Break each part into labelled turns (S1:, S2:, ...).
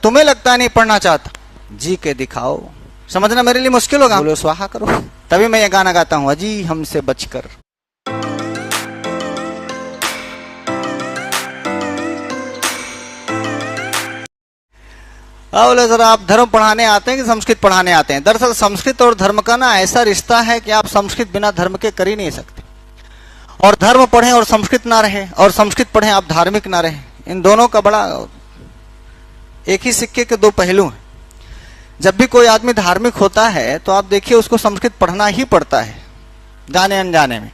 S1: तुम्हें लगता है नहीं पढ़ना चाहता, जी के दिखाओ। समझना मेरे लिए मुश्किल होगा, बोलो स्वाहा करो। तभी मैं ये गाना गाता हूं, अजी हमसे बचकर। बोले सर आप धर्म पढ़ाने आते हैं कि संस्कृत पढ़ाने आते हैं? दरअसल संस्कृत और धर्म का ना ऐसा रिश्ता है कि आप संस्कृत बिना धर्म के कर ही नहीं सकते। और धर्म पढ़ें और संस्कृत ना रहे, और संस्कृत पढ़ें आप धार्मिक ना रहे, इन दोनों का बड़ा एक ही सिक्के के दो पहलू हैं। जब भी कोई आदमी धार्मिक होता है तो आप देखिए उसको संस्कृत पढ़ना ही पड़ता है, जाने अनजाने में।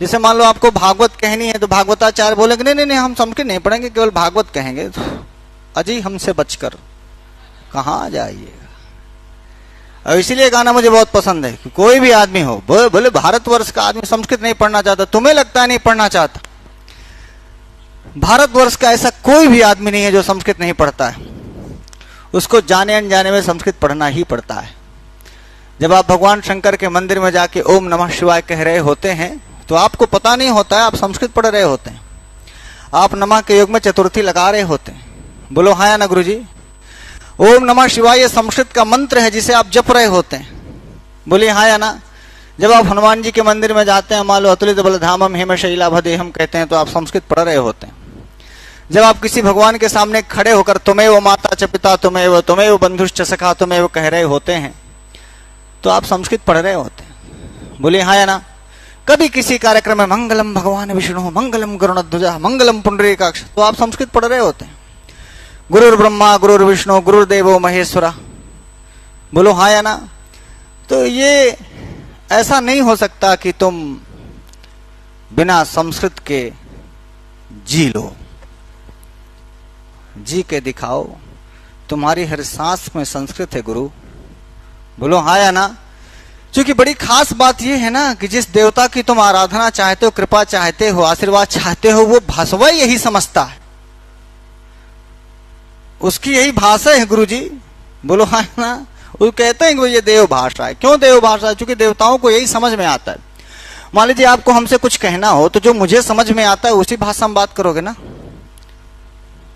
S1: जैसे मान लो आपको भागवत कहनी है तो भागवताचार्य बोलेंगे नहीं नहीं नहीं हम संस्कृत नहीं पढ़ेंगे, केवल भागवत कहेंगे। तो अजी हमसे बचकर कहाँ जाइएगा। और इसीलिए गाना मुझे बहुत पसंद है कि कोई भी आदमी हो, बोले भारतवर्ष का आदमी संस्कृत नहीं पढ़ना चाहता, तुम्हें लगता है नहीं पढ़ना चाहता। भारतवर्ष का ऐसा कोई भी आदमी नहीं है जो संस्कृत नहीं पढ़ता है, उसको जाने अनजाने में संस्कृत पढ़ना ही पड़ता है। जब आप भगवान शंकर के मंदिर में जाके ओम नमः शिवाय कह रहे होते हैं तो आपको पता नहीं होता है आप संस्कृत पढ़ रहे होते हैं। आप नमः के योग में चतुर्थी लगा रहे होते हैं। बोलो हाँ या ना गुरु जी? ओम नमः शिवाय ये संस्कृत का मंत्र है जिसे आप जप रहे होते हैं। बोलिए हाँ या ना? जब आप हनुमान जी के मंदिर में जाते हैं, मान लो अतुलित बलधामम हेम शैलाभदेहम कहते हैं, तो आप संस्कृत पढ़ रहे होते हैं। जब आप किसी भगवान के सामने खड़े होकर तुम्हें माता च पिता तुम्हें बंधुश्च सखा तुम्हें कह रहे होते हैं तो आप संस्कृत पढ़ रहे होते हैं। बोलिए हाँ या ना? कभी किसी कार्यक्रम में मंगलम भगवान विष्णु मंगलम गरुणध्वजा मंगलम पुंडरीकाक्ष, तो आप संस्कृत पढ़ रहे होते हैं। गुरुर् ब्रह्मा गुरुर्विष्णु गुरुर्देवो महेश्वरा, बोलो हाँ या ना? तो ये ऐसा नहीं हो सकता कि तुम बिना संस्कृत के जी लो। जी के दिखाओ, तुम्हारी हर सांस में संस्कृत है गुरु। बोलो हाँ या ना? क्योंकि बड़ी खास बात यह है ना कि जिस देवता की तुम आराधना चाहते हो, कृपा चाहते हो, आशीर्वाद चाहते हो, वो भाषा यही समझता है, उसकी यही भाषा है गुरु जी। बोलो हाँ या ना? वो कहते हैं कि ये देव भाषा है। क्यों देव भाषा है? क्योंकि देवताओं को यही समझ में आता है। मान लीजिए आपको हमसे कुछ कहना हो तो जो मुझे समझ में आता है उसी भाषा में बात करोगे ना।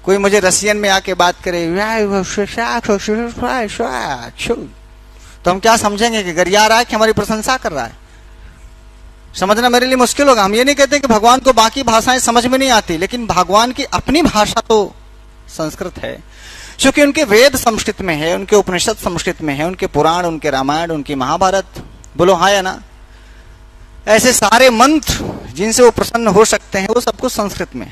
S1: कोई मुझे रसियन में आके बात करे तो हम क्या समझेंगे कि गरिया रहा है कि हमारी प्रशंसा कर रहा है? समझना मेरे लिए मुश्किल होगा। हम ये नहीं कहते कि भगवान को बाकी भाषाएं समझ में नहीं आती, लेकिन भगवान की अपनी भाषा तो संस्कृत है, क्योंकि उनके वेद संस्कृत में है, उनके उपनिषद संस्कृत में है, उनके पुराण, उनके रामायण, उनकी महाभारत। बोलो हाँ या ना? ऐसे सारे मंत्र जिनसे वो प्रसन्न हो सकते हैं वो सब कुछ संस्कृत में।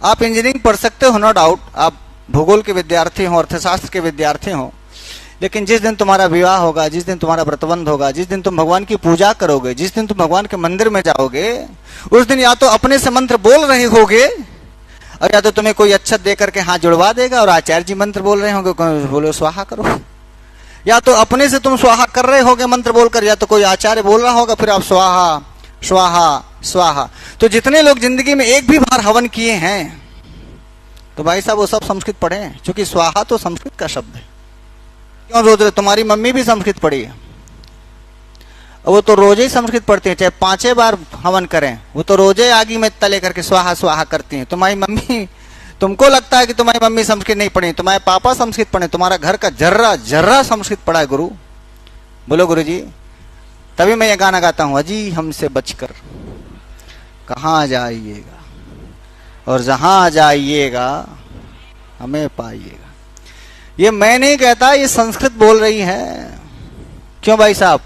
S1: आप इंजीनियरिंग पढ़ सकते हो, नो डाउट, आप भूगोल के विद्यार्थी हो, अर्थशास्त्र के विद्यार्थी हो, लेकिन जिस दिन तुम्हारा विवाह होगा, जिस दिन तुम्हारा व्रतबंध होगा, जिस दिन तुम भगवान की पूजा करोगे, जिस दिन तुम भगवान के मंदिर में जाओगे, उस दिन या तो अपने से मंत्र बोल रहे होगे और या तो तुम्हें कोई अक्षत दे करके हाथ जुड़वा देगा और आचार्य जी मंत्र बोल रहे होंगे, बोलो स्वाहा करो। या तो अपने से तुम स्वाहा कर रहे होगे मंत्र बोलकर, या तो कोई आचार्य बोल रहा होगा, फिर आप स्वाहा स्वाहा स्वाहा। तो जितने लोग जिंदगी में एक भी बार हवन किए हैं तो भाई साहब वो सब संस्कृत पढ़े हैं, क्योंकि स्वाहा तो संस्कृत का शब्द है। क्यों रोज रहे? तुम्हारी मम्मी भी संस्कृत पढ़ी है, वो तो रोजे ही संस्कृत पढ़ती है, चाहे 5 बार हवन करें वो तो रोजे आगी में तले करके स्वाहा स्वाहा करती है। तुम्हारी मम्मी, तुमको लगता है कि तुम्हारी मम्मी संस्कृत नहीं पढ़ी, तुम्हारे पापा संस्कृत पढ़े, तुम्हारा घर का जर्रा जर्रा संस्कृत पढ़ा है गुरु। बोलो गुरु जी। तभी मैं ये गाना गाता हूं, अजी हमसे बचकर कहाँ जाइएगा, और जहां जाइएगा हमें पाइएगा। ये मैं नहीं कहता, ये संस्कृत बोल रही है। क्यों भाई साहब?